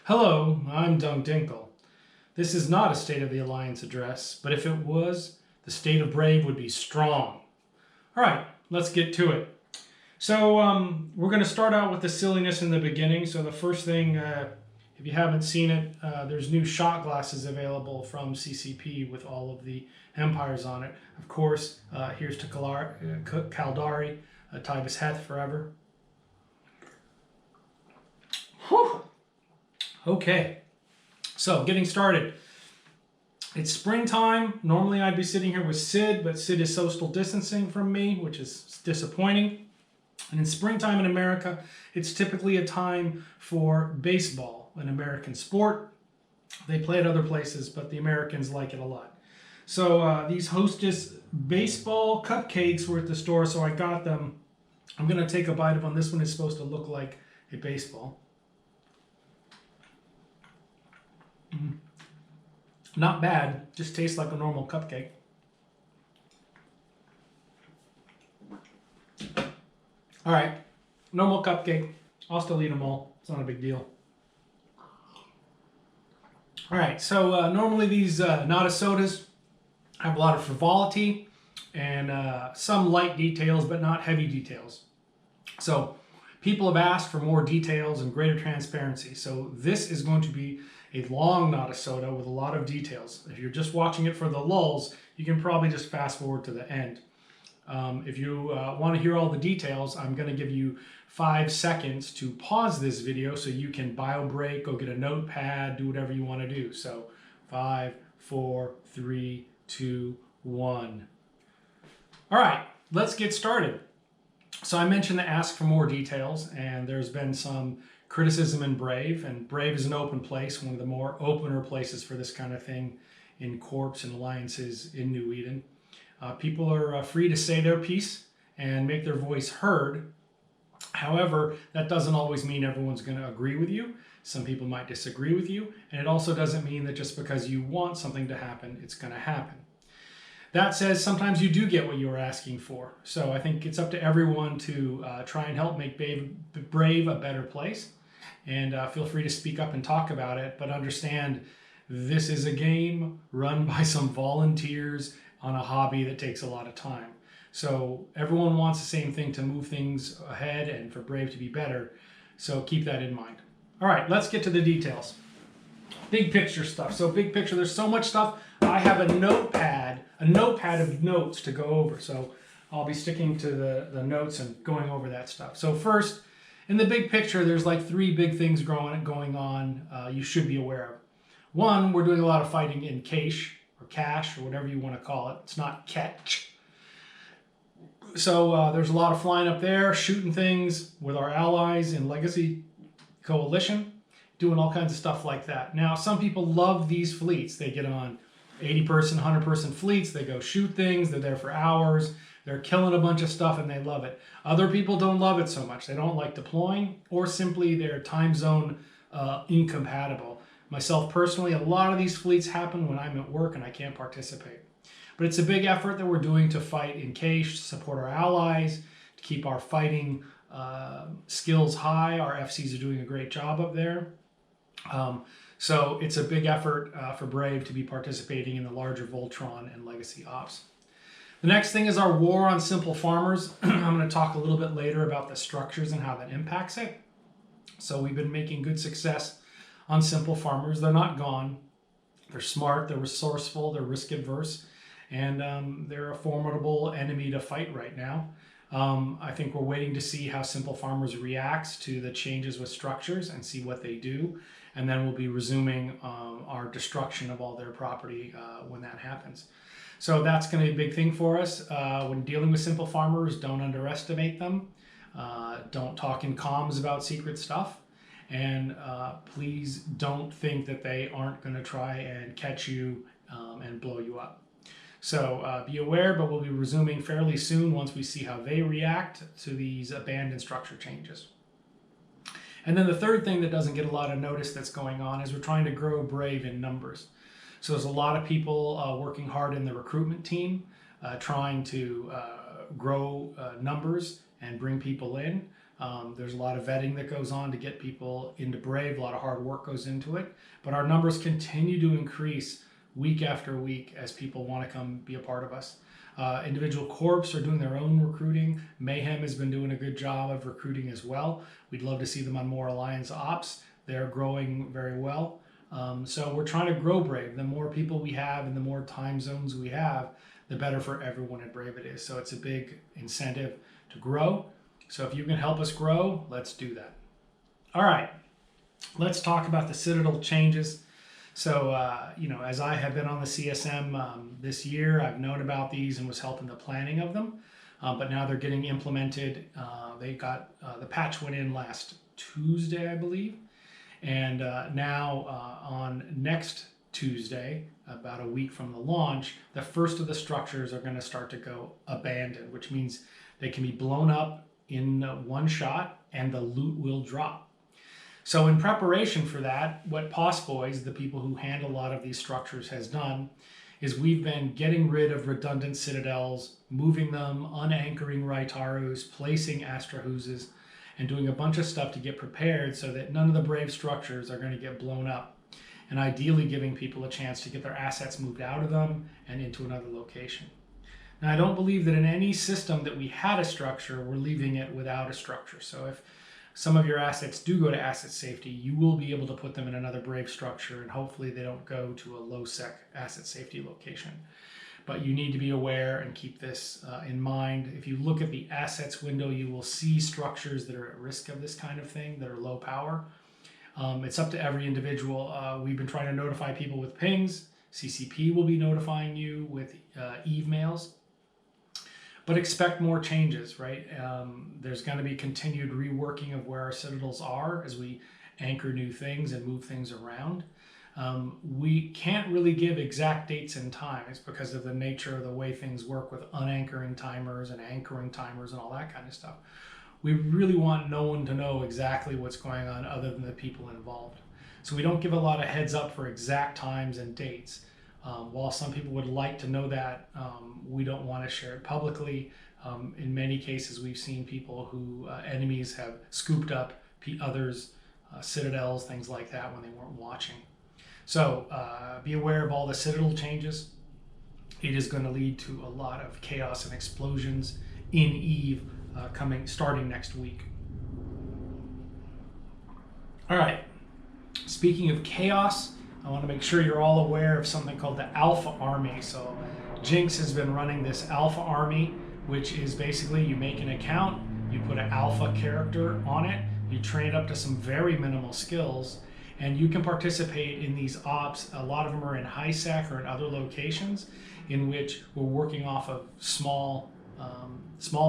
Hello, I'm Doug Dinkle. This is not a State of the Alliance address, but if it was, the state of Brave would be strong. All right, let's get to it. So we're going to start out with the silliness in the beginning. So the first thing, if you haven't seen it, there's new shot glasses available from CCP with all of the empires on it. Of course, here's to Caldari, Tibus Heth forever. Whew. Okay, so getting started. It's springtime. Normally I'd be sitting here with Sid, but Sid is social distancing from me, which is disappointing. And in springtime in America, it's typically a time for baseball, an American sport. They play it other places, but the Americans like it a lot. So these Hostess baseball cupcakes were at the store, so I got them. I'm going to take a bite of one. This one is supposed to look like a baseball. Not bad, just tastes like a normal cupcake. All right, normal cupcake. I'll still eat them all. It's not a big deal. All right, so normally these not SOTAs have a lot of frivolity and some light details, but not heavy details. So people have asked for more details and greater transparency. So this is going to be a long not SOTA with a lot of details. If you're just watching it for the lulls, you can probably just fast forward to the end. If you want to hear all the details, I'm going to give you 5 seconds to pause this video so you can bio break, go get a notepad, do whatever you want to do. So 5, 4, 3, 2, 1. All right, let's get started. So I mentioned to ask for more details, and there's been some criticism in Brave, and Brave is an open place, one of the more opener places for this kind of thing in corps and alliances in New Eden. People are free to say their piece and make their voice heard. However, that doesn't always mean everyone's going to agree with you. Some people might disagree with you, and it also doesn't mean that just because you want something to happen, it's going to happen. That says sometimes you do get what you're asking for. So I think it's up to everyone to try and help make Brave a better place. And feel free to speak up and talk about it, but understand this is a game run by some volunteers on a hobby that takes a lot of time. So everyone wants the same thing, to move things ahead and for Brave to be better. So keep that in mind. All right, let's get to the details. Big picture stuff. So big picture, there's so much stuff. I have a notepad of notes to go over. So I'll be sticking to the notes and going over that stuff. So first, in the big picture, there's like 3 big things going on you should be aware of. One, we're doing a lot of fighting in cache or cache or whatever you want to call it. It's not catch. So there's a lot of flying up there, shooting things with our allies in Legacy Coalition, doing all kinds of stuff like that. Now, some people love these fleets. They get on 80-person, 100-person fleets. They go shoot things. They're there for hours. They're killing a bunch of stuff and they love it. Other people don't love it so much. They don't like deploying, or simply they're time zone incompatible. Myself personally, a lot of these fleets happen when I'm at work and I can't participate. But it's a big effort that we're doing to fight in cache, to support our allies, to keep our fighting skills high. Our FCs are doing a great job up there. So it's a big effort for Brave to be participating in the larger Voltron and Legacy Ops. The next thing is our war on simple farmers. I'm going to talk a little bit later about the structures and how that impacts it. So we've been making good success on simple farmers. They're not gone. They're smart, they're resourceful, they're risk adverse, and they're a formidable enemy to fight right now. I think we're waiting to see how simple farmers reacts to the changes with structures and see what they do. And then we'll be resuming our destruction of all their property when that happens. So that's going to be a big thing for us. When dealing with simple farmers, don't underestimate them. Don't talk in comms about secret stuff. And please don't think that they aren't going to try and catch you and blow you up. So be aware, but we'll be resuming fairly soon once we see how they react to these abandoned structure changes. And then the third thing that doesn't get a lot of notice that's going on is we're trying to grow Brave in numbers. So there's a lot of people working hard in the recruitment team, trying to grow numbers and bring people in. There's a lot of vetting that goes on to get people into Brave. A lot of hard work goes into it. But our numbers continue to increase week after week as people want to come be a part of us. Individual corps are doing their own recruiting. Mayhem has been doing a good job of recruiting as well. We'd love to see them on more Alliance ops. They're growing very well. So we're trying to grow Brave. The more people we have and the more time zones we have, the better for everyone at Brave it is. So it's a big incentive to grow. So if you can help us grow, let's do that. All right, let's talk about the Citadel changes. So, as I have been on the CSM this year, I've known about these and was helping the planning of them. But now they're getting implemented. They got, the patch went in last Tuesday, I believe. And now on next Tuesday, about a week from the launch, the first of the structures are going to start to go abandoned, which means they can be blown up in one shot and the loot will drop. So in preparation for that, what Poss Boys, the people who handle a lot of these structures, has done is we've been getting rid of redundant citadels, moving them, unanchoring Raitarus, placing Astrahuses, and doing a bunch of stuff to get prepared so that none of the Brave structures are going to get blown up, and ideally giving people a chance to get their assets moved out of them and into another location. Now, I don't believe that in any system that we had a structure, we're leaving it without a structure. So if some of your assets do go to asset safety, you will be able to put them in another Brave structure, and hopefully they don't go to a low-sec asset safety location. But you need to be aware and keep this in mind. If you look at the assets window, you will see structures that are at risk of this kind of thing, that are low power. It's up to every individual. We've been trying to notify people with pings. CCP will be notifying you with Eve mails. But expect more changes, right? There's going to be continued reworking of where our citadels are as we anchor new things and move things around. We can't really give exact dates and times because of the nature of the way things work with unanchoring timers and anchoring timers and all that kind of stuff. We really want no one to know exactly what's going on other than the people involved. So we don't give a lot of heads up for exact times and dates. While some people would like to know that, we don't want to share it publicly. In many cases, we've seen people who enemies have scooped up others, citadels, things like that when they weren't watching. So be aware of all the citadel changes. It is going to lead to a lot of chaos and explosions in Eve starting next week. All right, speaking of chaos, I want to make sure you're all aware of something called the Alpha Army. So Jinx has been running this Alpha Army, which is basically you make an account, you put an Alpha character on it, you train it up to some very minimal skills, and you can participate in these ops. A lot of them are in high-sec or in other locations in which we're working off of small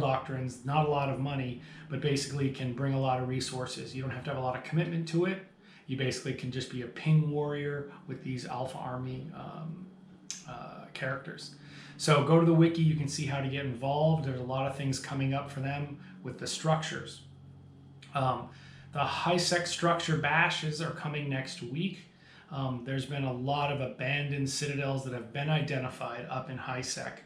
doctrines, not a lot of money, but basically can bring a lot of resources. You don't have to have a lot of commitment to it. You basically can just be a ping warrior with these Alpha Army characters. So go to the wiki, you can see how to get involved. There's a lot of things coming up for them with the structures. The high-sec structure bashes are coming next week. There's been a lot of abandoned citadels that have been identified up in high-sec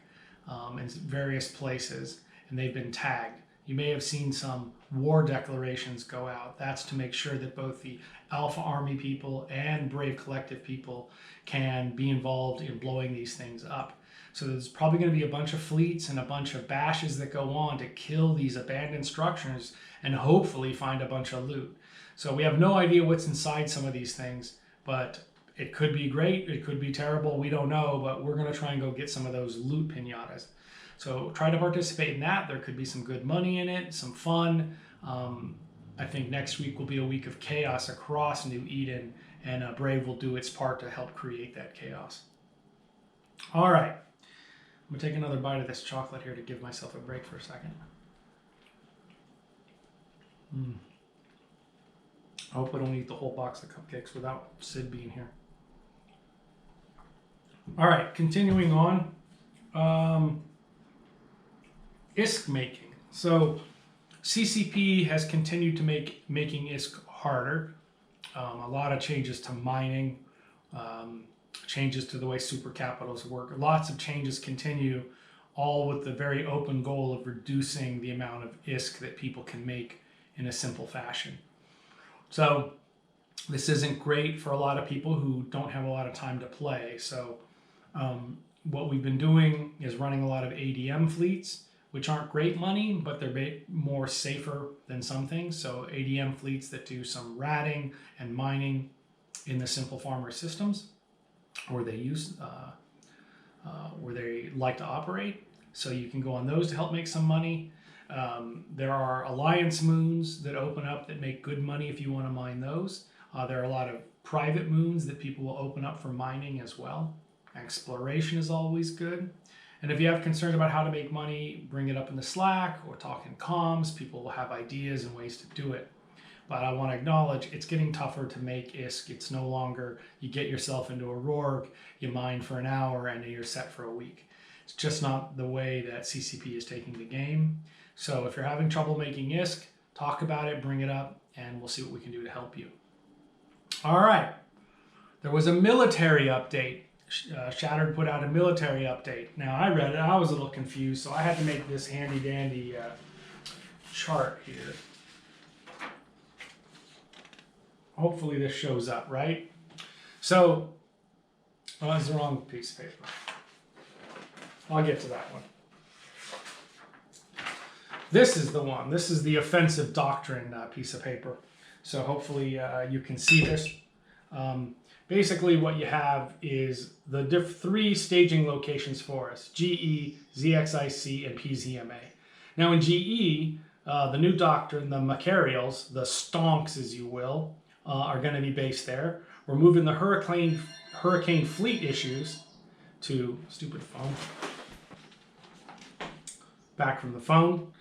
in various places, and they've been tagged. You may have seen some war declarations go out. That's to make sure that both the Alpha Army people and Brave Collective people can be involved in blowing these things up. So there's probably going to be a bunch of fleets and a bunch of bashes that go on to kill these abandoned structures and hopefully find a bunch of loot. So we have no idea what's inside some of these things, but it could be great, it could be terrible, we don't know, but we're going to try and go get some of those loot pinatas. So try to participate in that. There could be some good money in it, some fun. I think next week will be a week of chaos across New Eden, and Brave will do its part to help create that chaos. All right, I'm gonna take another bite of this chocolate here to give myself a break for a second. I hope I don't eat the whole box of cupcakes without Sid being here. All right, continuing on. ISK making. So CCP has continued to making ISK harder. A lot of changes to mining, changes to the way super capitals work. Lots of changes continue, all with the very open goal of reducing the amount of ISK that people can make in a simple fashion. So this isn't great for a lot of people who don't have a lot of time to play. So what we've been doing is running a lot of ADM fleets, which aren't great money, but they're more safer than some things. So ADM fleets that do some ratting and mining in the simple farmer systems, where they use, where they like to operate. So you can go on those to help make some money. There are alliance moons that open up that make good money if you want to mine those. There are a lot of private moons that people will open up for mining as well. Exploration is always good. And if you have concerns about how to make money, bring it up in the Slack or talk in comms. People will have ideas and ways to do it. But I want to acknowledge it's getting tougher to make ISK. It's no longer you get yourself into a Rorg, you mine for an hour, and you're set for a week. It's just not the way that CCP is taking the game. So if you're having trouble making ISK, talk about it, bring it up, and we'll see what we can do to help you. All right. There was a military update. Shattered put out a military update. Now I read it, I was a little confused, so I had to make this handy dandy chart here. Hopefully this shows up, right? So, oh, that's the wrong piece of paper. I'll get to that one. This is the one. This is the offensive doctrine piece of paper. So hopefully you can see this. Basically what you have is the three staging locations for us: GE, ZXIC, and PZMA. Now in GE, the new doctrine, the Macarials, the stonks as you will, are going to be based there. We're moving the hurricane fleet issues to, stupid phone, back from the phone.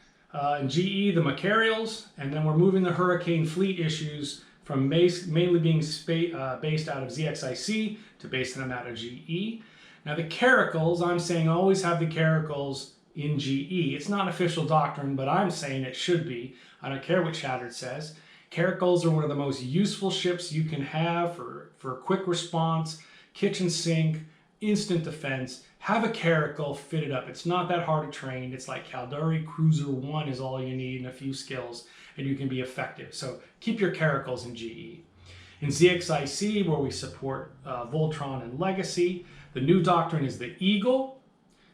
In GE, the Macarials, and then we're moving the hurricane fleet issues from mainly being based out of ZXIC to basing them out of GE. Now the Caracals, I'm saying always have the Caracals in GE. It's not official doctrine, but I'm saying it should be. I don't care what Shattered says. Caracals are one of the most useful ships you can have for quick response, kitchen sink, instant defense. Have a Caracal fitted up. It's not that hard to train. It's like Caldari Cruiser 1 is all you need and a few skills, and you can be effective. So keep your Caracals in GE. In ZXIC, where we support Voltron and Legacy, the new doctrine is the Eagle.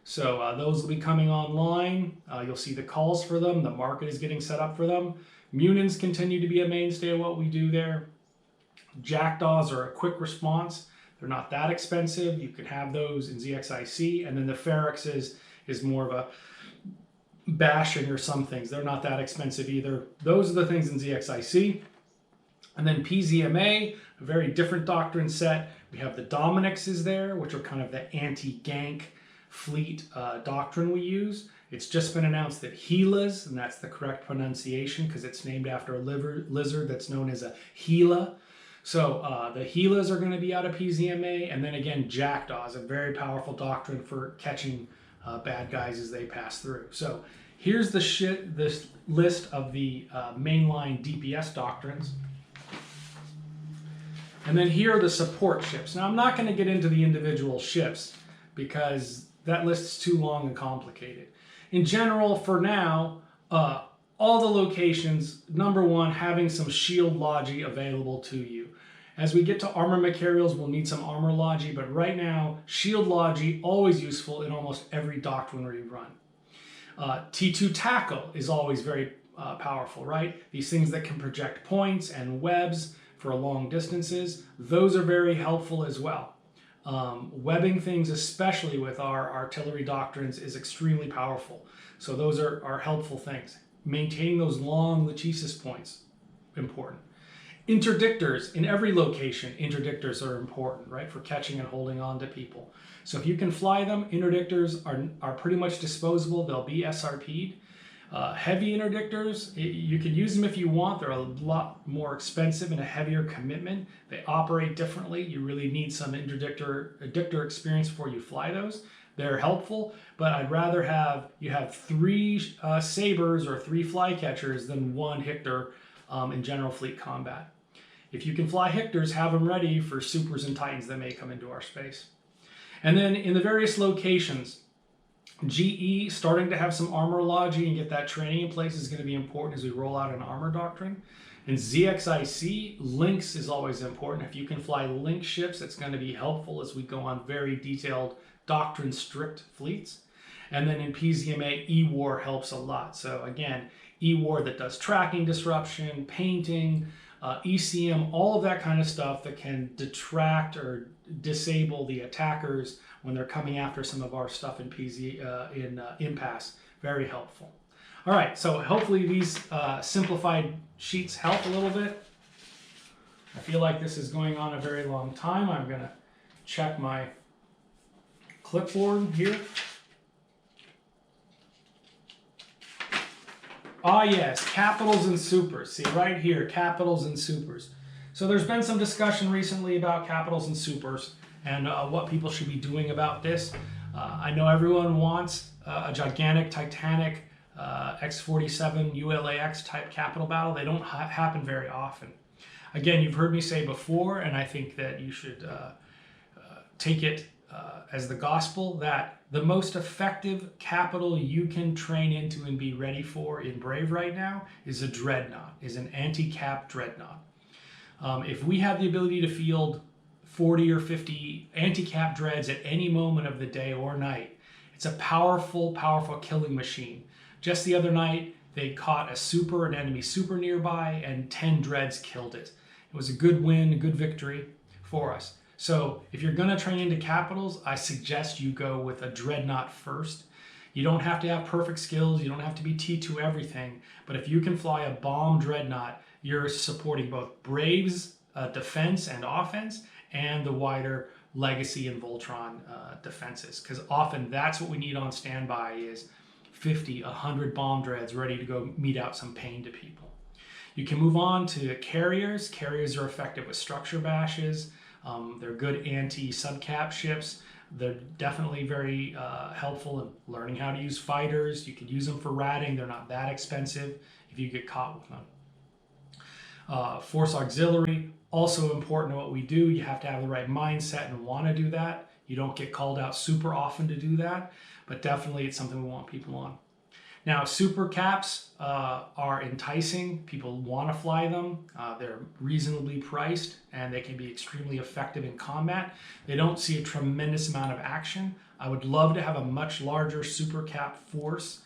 So those will be coming online. You'll see the calls for them. The market is getting set up for them. Munins continue to be a mainstay of what we do there. Jackdaws are a quick response. They're not that expensive. You can have those in ZXIC. And then the Feryx is more of a bashing or some things. They're not that expensive either. Those are the things in ZXIC. And then PZMA, a very different doctrine set. We have the Dominixes there, which are kind of the anti-gank fleet doctrine we use. It's just been announced that Gilas, and that's the correct pronunciation because it's named after a lizard that's known as a Gila. So the Gilas are going to be out of PZMA, and then again, Jackdaws, a very powerful doctrine for catching bad guys as they pass through. So here's this list of the mainline DPS doctrines. And then here are the support ships. Now I'm not going to get into the individual ships because that list is too long and complicated. In general, for now, all the locations, number one, having some shield logi available to you. As we get to armor Macarials, we'll need some armor logi, but right now, shield logi, always useful in almost every doctrine we run. T2 tackle is always very powerful, right? These things that can project points and webs for long distances, those are very helpful as well. Webbing things, especially with our artillery doctrines, is extremely powerful. So those are helpful things. Maintaining those long Lachesis points, important. Interdictors, in every location, interdictors are important, right? For catching and holding on to people. So if you can fly them, interdictors are pretty much disposable. They'll be SRP'd. Heavy interdictors, you can use them if you want. They're a lot more expensive and a heavier commitment. They operate differently. You really need some interdictor experience before you fly those. They're helpful, but I'd rather you have 3 Sabres or 3 Flycatchers than 1 Hictor in general fleet combat. If you can fly Hictors, have them ready for Supers and Titans that may come into our space. And then in the various locations, GE starting to have some armorology and get that training in place is going to be important as we roll out an armor doctrine. And ZXIC, links is always important. If you can fly link ships, it's going to be helpful as we go on very detailed doctrine strict fleets. And then in PZMA, E-War helps a lot. So again, E-War that does tracking disruption, painting, ECM, all of that kind of stuff that can detract or disable the attackers when they're coming after some of our stuff in Impasse. Very helpful. All right, so hopefully these simplified sheets help a little bit. I feel like this is going on a very long time. I'm going to check my clipboard here. Ah, yes, capitals and supers. See right here, capitals and supers. So there's been some discussion recently about capitals and supers and what people should be doing about this. I know everyone wants a gigantic, titanic X-47 ULAX type capital battle. They don't happen very often. Again, you've heard me say before, and I think that you should take it as the gospel, that the most effective capital you can train into and be ready for in Brave right now is a dreadnought, is an anti-cap dreadnought. If we have the ability to field 40 or 50 anti-cap dreads at any moment of the day or night, it's a powerful, powerful killing machine. Just the other night, they caught a super, an enemy super nearby, and 10 dreads killed it. It was a good win, a good victory for us. So if you're going to train into capitals, I suggest you go with a dreadnought first. You don't have to have perfect skills. You don't have to be T2 everything. But if you can fly a bomb dreadnought, you're supporting both Braves defense and offense and the wider Legacy and Voltron defenses. Because often that's what we need on standby is 50, 100 bomb dreads ready to go mete out some pain to people. You can move on to carriers. Carriers are effective with structure bashes. They're good anti-subcap ships. They're definitely very helpful in learning how to use fighters. You can use them for ratting. They're not that expensive if you get caught with them. Force auxiliary, also important to what we do. You have to have the right mindset and want to do that. You don't get called out super often to do that, but definitely it's something we want people on. Now, super caps are enticing. People want to fly them. They're reasonably priced, and they can be extremely effective in combat. They don't see a tremendous amount of action. I would love to have a much larger super cap force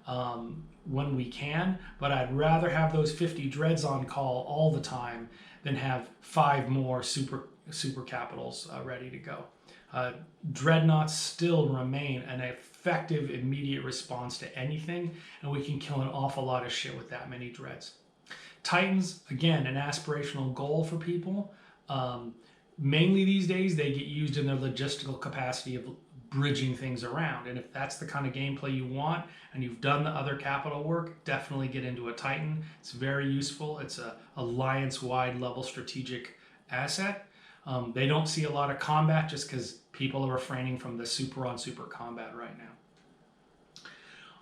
when we can, but I'd rather have those 50 dreads on call all the time than have 5 more super capitals ready to go. Dreadnoughts still remain an effective immediate response to anything, and we can kill an awful lot of shit with that many dreads. Titans, again, an aspirational goal for people. Mainly these days, they get used in their logistical capacity of bridging things around, and if that's the kind of gameplay you want and you've done the other capital work, definitely get into a Titan. It's very useful. It's a alliance-wide level strategic asset. They don't see a lot of combat just because people are refraining from the super on super combat right now.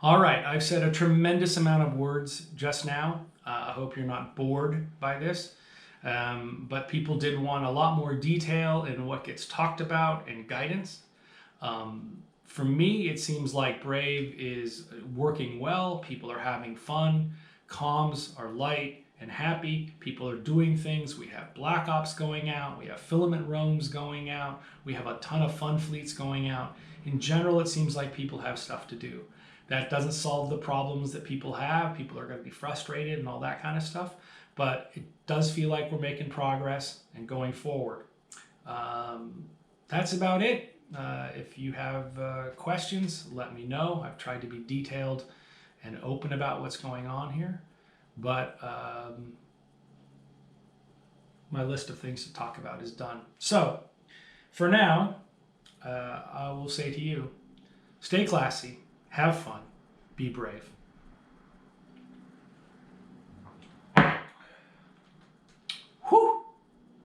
All right, I've said a tremendous amount of words just now. I hope you're not bored by this, but people did want a lot more detail in what gets talked about and guidance. For me, it seems like Brave is working well. People are having fun. Comms are light and happy. People are doing things. We have Black Ops going out. We have Filament Roams going out. We have a ton of fun fleets going out. In general, it seems like people have stuff to do. That doesn't solve the problems that people have. People are going to be frustrated and all that kind of stuff. But it does feel like we're making progress and going forward. That's about it. If you have questions, let me know. I've tried to be detailed and open about what's going on here. But my list of things to talk about is done. So, for now, I will say to you, stay classy, have fun, be brave.